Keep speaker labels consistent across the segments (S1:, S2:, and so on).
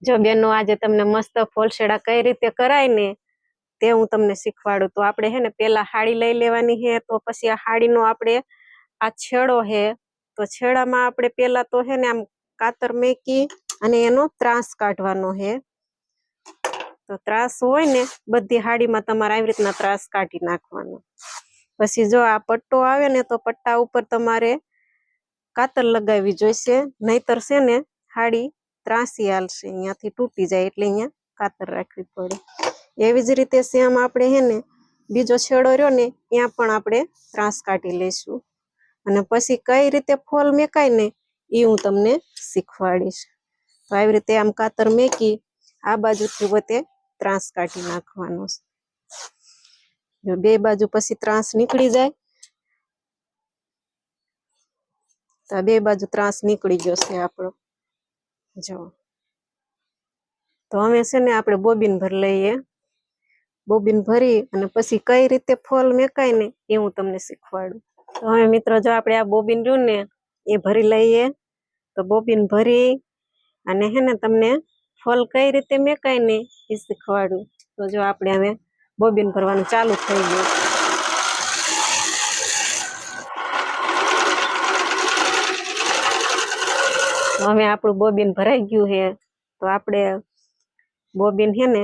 S1: જો બેનો આજે તમને મસ્ત ફોલશેડા કઈ રીતે કરાય ને તે હું તમને શીખવાડું। તો આપણે હે ને પેલા હાડી લઈ લેવાની હે। તો પછી આ હાડીનો આપણે આ છેડો હે તો છેડામાં આપણે પેલા તો હે ને આમ કાતર મેકી અને એનો ત્રાસ કાઢવાનો હે। તો ત્રાસ હોય ને બધી હાડીમાં તમારે આવી રીતના ત્રાસ કાઢી નાખવાનો। પછી જો આ પટ્ટો આવે ને તો પટ્ટા ઉપર તમારે કાતર લગાવવી જોઈશે, નહીતર છે ને હાડી ત્રાસી હાલશે, અહીંયાથી તૂટી જાય એટલે અહીંયા કાતર રાખવી પડે। એવી જ રીતે સેમ આપણે હે ને બીજો છેડો રહ્યો ને ત્યાં પણ આપણે ત્રાસ કાઢી લઈશું અને પછી કઈ રીતે ફોલ મેકાય ને એ હું તમને શીખવાડીશ। તો આવી રીતે આમ કાતર મેકી આ બાજુથી વતે ત્રાસ કાઢી નાખવાનો છે। જો બે બાજુ પછી ત્રાસ નીકળી જાય તો બે બાજુ ત્રાસ નીકળી ગયો છે આપણો। જો તો હવે છે ને આપણે બોબીન ભરી લઈએ। બોબીન ભરી અને પછી કઈ રીતે ફોલ મેકાય ને એ હું તમને શીખવાડું। તો હવે મિત્રો જો આપણે આ બોબીન રહ્યું ને એ ભરી લઈએ। તો બોબીન ભરી અને હે ને તમને ફોલ કઈ રીતે મેકાય ને એ શીખવાડું। તો જો આપણે હવે બોબીન ભરવાનું ચાલુ થઈ ગયું। હવે આપણું બોબીન ભરાઈ ગયું છે। તો આપણે બોબીન હે ને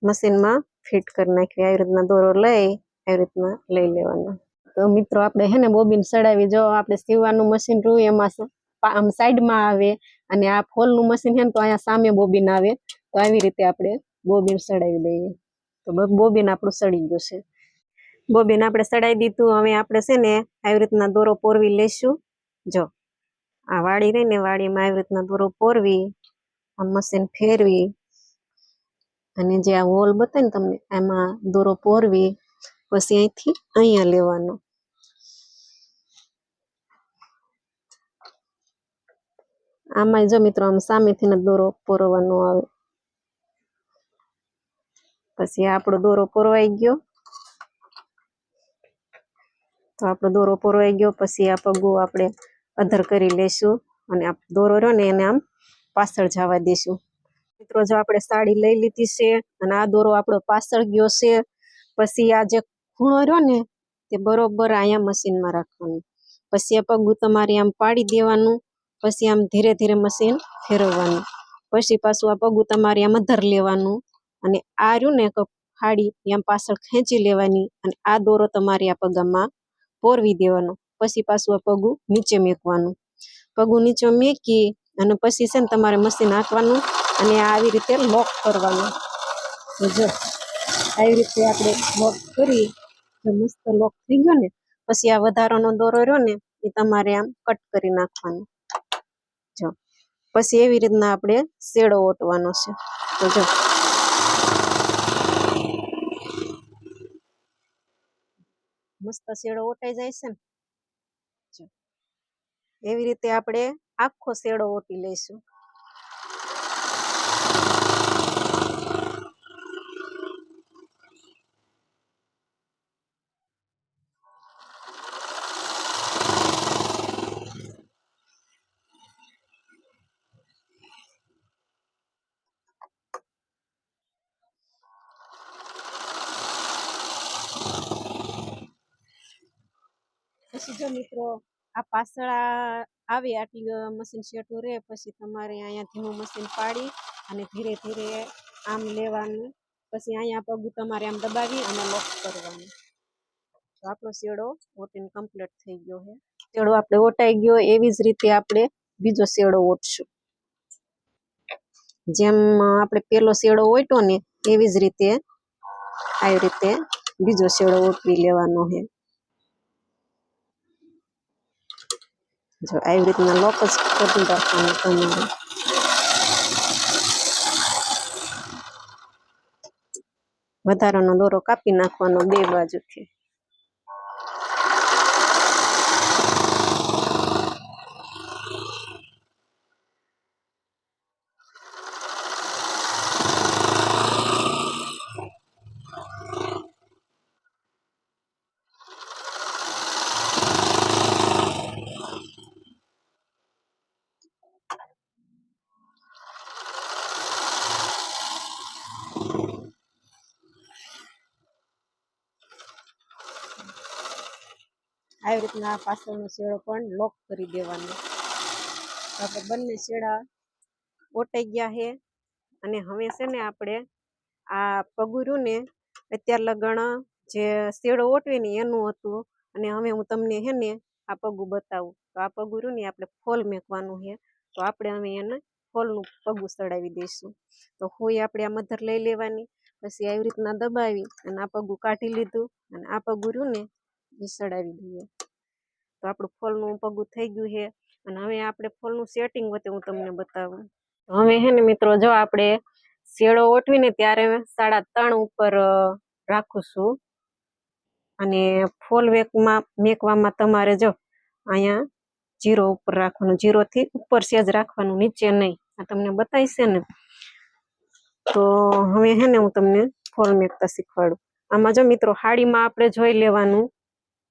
S1: મશીનમાં ફિટ કરી નાખવી। આવી રીતના દોરો લઈ આવી રીતના લઈ લેવાનો। તો મિત્રો આપણે હે ને બોબીન સડાવી, જો આપણે સીવવાનું મશીન રહ્યું એમાં આમ સાઈડમાં આવે અને આ ફોલનું મશીન છે ને તો અહીંયા સામે બોબીન આવે। તો આવી રીતે આપણે બોબીન સડાવી લઈએ। તો બોબીન આપણું સડી ગયું છે। બોબીન આપણે સડાવી દીધું। હવે આપણે છે ને આવી રીતના દોરો પોરવી લઈશું। જો આ વાડી રહી ને વાડીમાં આવી રીતના દોરો પોરવી આ મશીન ફેરવી અને જે આ હોલ બતાવે ને તમને એમાં દોરો પોરવી પછી અહીંથી અહીંયા લેવાનો। આમાં જો મિત્રો આમ સામેથી ને દોરો પોરવાનો આવે। પછી આપણો દોરો પોરવાઈ ગયો। તો આપણો દોરો પોરવાઈ ગયો પછી આ પગું આપણે અધર કરી લઈશું અને આ દોરો રહ્યો ને એને આમ પાછળ જવા દઈશું। મિત્રો જો આપણે સાડી લઈ લીધી છે અને આ દોરો આપણો પાછળ ગયો છે, પછી આ જે ખૂણો રહ્યો ને તે બરોબર અહીંયા મશીનમાં રાખવાનું। પછી આ પગું તમારે આમ પાડી દેવાનું। પછી આમ ધીરે ધીરે મશીન ફેરવવાનું। પછી પાછું આ પગું તમારે આમ અધર લેવાનું અને આ રહ્યું ને હાડી આમ પાછળ ખેંચી લેવાની અને આ દોરો તમારે આ પગામાં પોરવી દેવાનો। પછી પાછું આ પગું નીચે મેકવાનું। પગું નીચે મેકી અને પછી છે ને તમારે મશીન હાંકવાનું અને આવી રીતે લોક કરવાનું। જો આવી રીતે આપણે લોક કરી જો મસ્ત લોક થઈ ગયો ને પછી આ વધારાનો દોરો રહ્યો ને એ તમારે આમ કટ કરી નાખવાનો। જો પછી એવી રીતના આપણે શેડો ઓટવાનો છે। તો જો મસ્ત શેડો ઓટાઈ જાય છે ને। જો એવી રીતે આપણે આખો શેડો ઓટી લઈશું। પછી જો મિત્રો આ પાછળ આવે આટલી મશીન શેટું રહે પછી તમારે અહીંયા ધીમું મશીન પાડી અને ધીરે ધીરે આમ લેવાનું। પછી અહીંયા પગ તમારે આમ દબાવી અને લોક કરવાનું। તો આપણો શેડો ઓટીને કમ્પ્લીટ થઈ ગયો છે। શેડો આપણે ઓટાઈ ગયો એવી જ રીતે આપણે બીજો શેડો ઓટશું। જેમ આપણે પેલો શેડો ઓટ્યો ને એવી જ રીતે આવી રીતે બીજો શેડો ઓટવી લેવાનો છે। જો આવી રીતના લોક જ કરી રાખવાનું તમારે। વધારાનો દોરો કાપી નાખવાનો બે બાજુથી। આવી રીતના આ પાછળનો શેડો પણ લોક કરી દેવાનો. આપણે બંને શેડા ઓટાઈ ગયા છે અને હવે છે ને આપણે આ પગું ને અત્યાર લગણ જે શેડો ઓટવે ને એનું હતું અને હવે હું તમને હે ને આ પગું બતાવું. તો આ પગું ને આપણે ફોલ મેકવાનું છે. તો આપણે હવે એને ફોલનું પગું ચડાવી દઈશું. તો હોય આપણે આ મધર લઈ લેવાની, પછી આવી રીતના દબાવી અને આ પગું કાઢી લીધું અને આ પગું ને એ ચડાવી દઈએ. તો આપણું ફોલનું પગું થઈ ગયું છે અને હવે આપણે ફોલનું સેટિંગ વચ્ચે હું તમને બતાવું. હવે હે ને મિત્રો જો આપણે શેડો ઓટવીને ત્યારે 3.5 ઉપર રાખું અને ફોલ મેકવામાં તમારે જો અહીંયા 0 ઉપર રાખવાનું, 0 થી ઉપર સેજ રાખવાનું, નીચે નહીં. આ તમને બતાવીશ ને. તો હવે હે ને હું તમને ફોલ મેકતા શીખવાડું. આમાં જો મિત્રો હાડીમાં આપણે જોઈ લેવાનું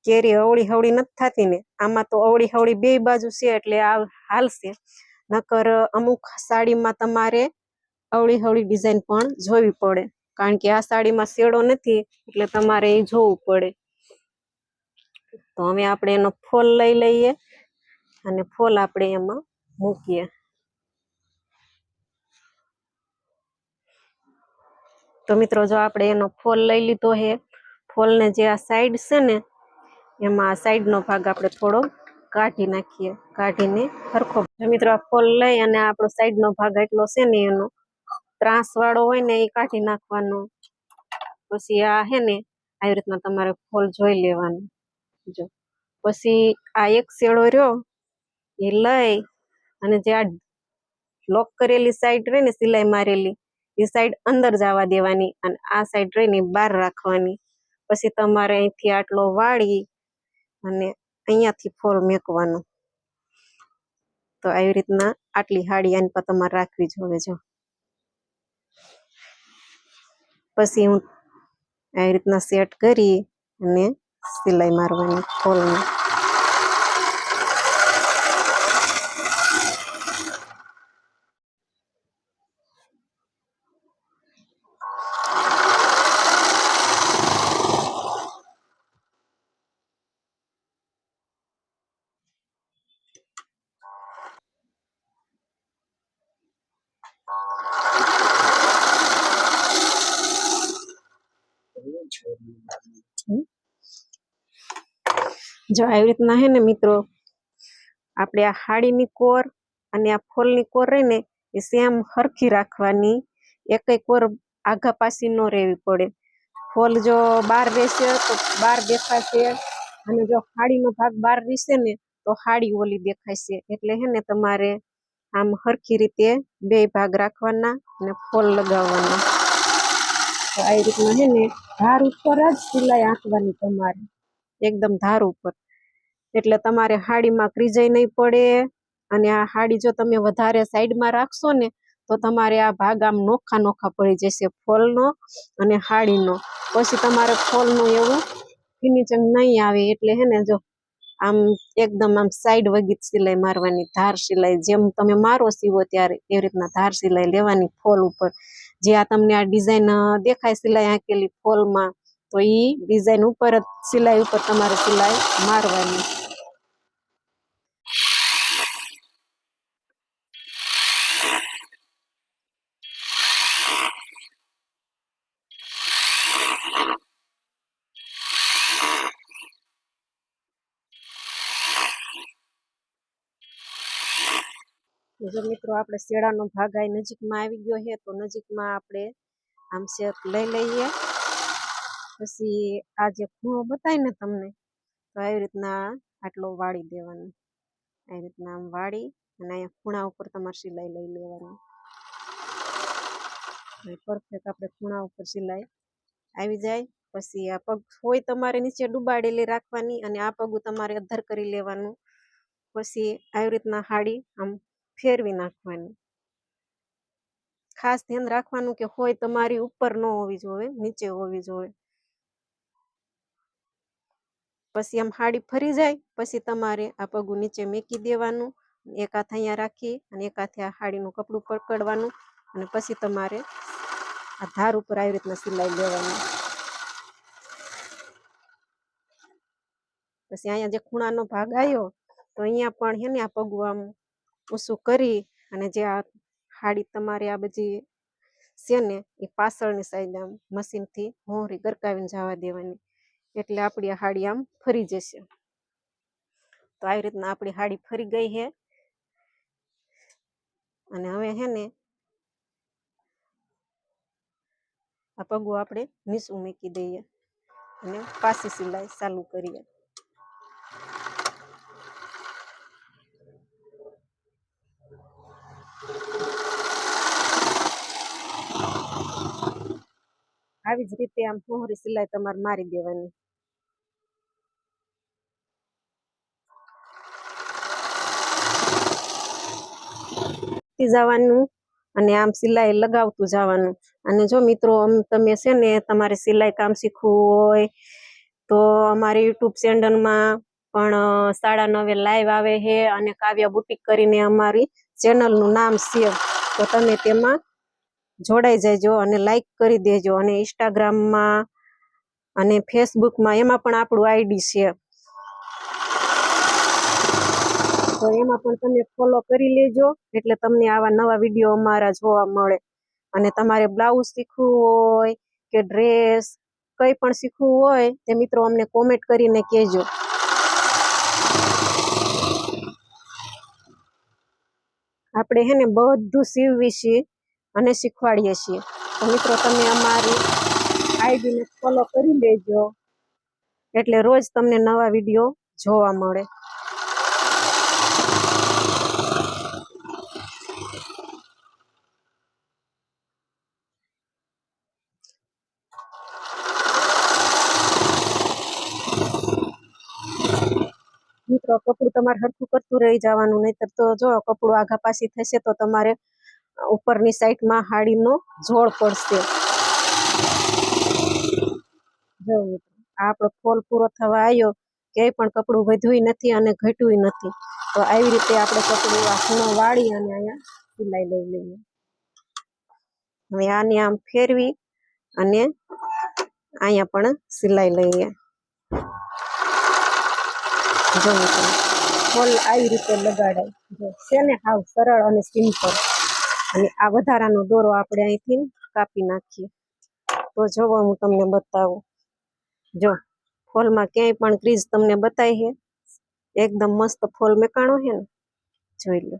S1: કેરી અવળી હવળી નથી થતી ને, આમાં તો અવળી હવળી બે બાજુ છે એટલે આ હાલશે. નકર અમુક સાડીમાં તમારે અવળી હવળી ડિઝાઇન પણ જોવી પડે, કારણ કે આ સાડીમાં શેડો નથી એટલે તમારે એ જોવું પડે. તો હવે આપણે એનો ફોલ લઈ લઈએ અને ફોલ આપણે એમાં મૂકીએ. તો મિત્રો જો આપણે એનો ફોલ લઈ લીધો છે, ફોલને જે આ સાઈડ છે ને એમાં આ સાઈડનો ભાગ આપણે થોડો કાઢી નાખીએ. કાઢીને સરખો મિત્રો આ ફોલ લઈ અને આપણો સાઈડનો ભાગ એટલો છે ને એનો ત્રાસ વાળો હોય ને એ કાઢી નાખવાનો. પછી આ હે ને આવી રીતના તમારે ફોલ જોઈ લેવાનું. જો પછી આ એક શેડો રહ્યો એ લઈ અને જે આ લોક કરેલી સાઈડ રહી ને સિલાઈ મારેલી એ સાઈડ અંદર જવા દેવાની અને આ સાઈડ રહીને બહાર રાખવાની. પછી તમારે અહીંથી આટલો વાળી અને અહીંયાથી ફોલ મેકવાનો. તો આવી રીતના આટલી હાડી આની પર તમારે રાખવી જોઈએ. જો પછી હું આવી રીતના સેટ કરી અને સિલાઈ મારવાની ફોલની. જો આવી રીતના હે ને મિત્રો આપણે આ હાડીની કોર અને આ ફોલની કોર રહી ને એ સેમ હરખી રાખવાની. એકય કોર આઘા પાછી ન રહેવી પડે. ફોલ જો બહાર રહેશે તો બહાર દેખાશે અને જો હાડીનો ભાગ બહાર રહેશે ને તો હાડી ઓલી દેખાશે. એટલે હે ને તમારે આમ હરખી રીતે બે ભાગ રાખવાના અને ફોલ લગાવવાના. તો આવી રીતના હે ને ધાર ઉપર જ સિલાઈ આંકવાની તમારે, એકદમ ધાર ઉપર. એટલે તમારે હાડીમાં ક્રીજાઈ નહીં પડે. અને આ હાડી જો તમે વધારે સાઈડમાં રાખશો ને તો તમારે આ ભાગ આમ નોખા નોખા પડી જશે ફોલનો અને હાડીનો. પછી તમારે ફોલનું એવું ફિનિશિંગ નહીં આવે. એટલે હે ને જો આમ એકદમ આમ સાઈડ વગી સિલાઈ મારવાની, ધાર સિલાઈ જેમ તમે મારો સીવો ત્યારે એવી રીતના ધાર સિલાઈ લેવાની ફોલ ઉપર. જે આ તમને આ ડિઝાઇન દેખાય સિલાઈ આંકેલી ફોલમાં, તો એ ડિઝાઇન ઉપર જ સિલાઈ ઉપર તમારે સિલાઈ મારવાની. જો મિત્રો આપણે શેડાનો ભાગ આ નજીકમાં આવી ગયો છે, તો નજીકમાં આપણે આમ શેપ લઈ લઈએ. પછી આ જે ખૂણો બતાય ને તમને, તો આવી રીતના આટલો વાળી દેવાનો. આવી રીતના આમ વાળી અને અહીંયા ખૂણા ઉપર તમારે સિલાઈ લઈ લેવાની. પરફેક્ટ આપણે ખૂણા ઉપર સિલાઈ આવી જાય. પછી આ પગ હોય તમારે નીચે ડુબાડેલી રાખવાની અને આ પગું તમારે અધર કરી લેવાનું. પછી આવી રીતના હાડી આમ ફેરવી નાખવાની. ખાસ ધ્યાન રાખવાનું કે હોય તમારી ઉપર ન હોવી જોઈએ, નીચે હોવી જોઈએ. પછી આમ હાડી ફરી જાય પછી તમારે આ પગું નીચે મેકી દેવાનું. એક હાથ અહીંયા રાખી અને એક હાથે આ હાડીનું કપડું પકડવાનું અને પછી તમારે આ ધાર ઉપર આવી રીતના સિલાઈ લેવાની. પછી અહીંયા જે ખૂણાનો ભાગ આવ્યો તો અહીંયા પણ હે ને આ પગું આમ ઊંચું કરી અને જે આ હાડી તમારી આ બધી છે ને એ પાછળની સાઈડ આમ મશીનથી હોંરી ગરકાવીને જવા દેવાની, એટલે આપણી આ હાડી આમ ફરી જશે. તો આવી રીતના આપણી હાડી ફરી ગઈ છે. અને હવે હે ને આ પગું આપણે નીચું મૂકી દઈએ અને પાછી સિલાઈ ચાલુ કરીએ. આવી જ રીતે આમ હોંરી સિલાઈ તમારે મારી દેવાની. જવાનું અને આમ સિલાઈ લગાવતું જવાનું. અને જો મિત્રો તમે છે ને તમારે સિલાઈ કામ શીખવું હોય તો અમારી યુટ્યુબ ચેનલમાં પણ 9:30 લાઈવ આવે છે અને કાવ્યા બુટીક કરીને અમારી ચેનલનું નામ છે. તો તમે તેમાં જોડાઈ જજો અને લાઈક કરી દેજો. અને ઇન્સ્ટાગ્રામમાં અને ફેસબુકમાં એમાં પણ આપણું આઈડી છે, તો એમાં પણ તમે ફોલો કરી લેજો, એટલે તમને આવા નવા વિડીયો અમારા જોવા મળે. અને તમારે બ્લાઉઝ શીખવું હોય કે ડ્રેસ કંઈ પણ શીખવું હોય તે મિત્રો અમને કોમેન્ટ કરીને કહેજો. આપણે હે ને બધું સીવવી છીએ અને શીખવાડીએ છીએ. તો મિત્રો તમે અમારી આઈડીને ફોલો કરી લેજો, એટલે રોજ તમને નવા વિડીયો જોવા મળે. મિત્રો કપડું તમારે હરખું કરતું રહી જવાનું, નહીતર તો જો કપડું આઘા પાછી થશે તો તમારે ઉપરની સાઈડમાં હાડીનો જોડ પડશે. જો મિત્રો આ આપણો ફોલ પૂરો થવા આવ્યો, ક્યાંય પણ કપડું વધ્યું નથી અને ઘટ્યું નથી. તો આવી રીતે આપણે કપડું આ ખૂણો વાળી અને અહીંયા સિલાઈ લઈ લઈએ. હવે આને આમ ફેરવી અને અહીંયા પણ સિલાઈ લઈએ. જો મિત્રો ફોલ આવી રીતે લગાડાય. જો છે ને હાવ સરળ અને સિમ્પલ. અને આ વધારાનો દોરો આપણે અહીંથી કાપી નાખીએ. તો જોવો હું તમને બતાવું. જો ફોલમાં ક્યાંય પણ ક્રીઝ તમને બતાવી છે, એકદમ મસ્ત ફોલ મેકાણો છે ને, જોઈ લો.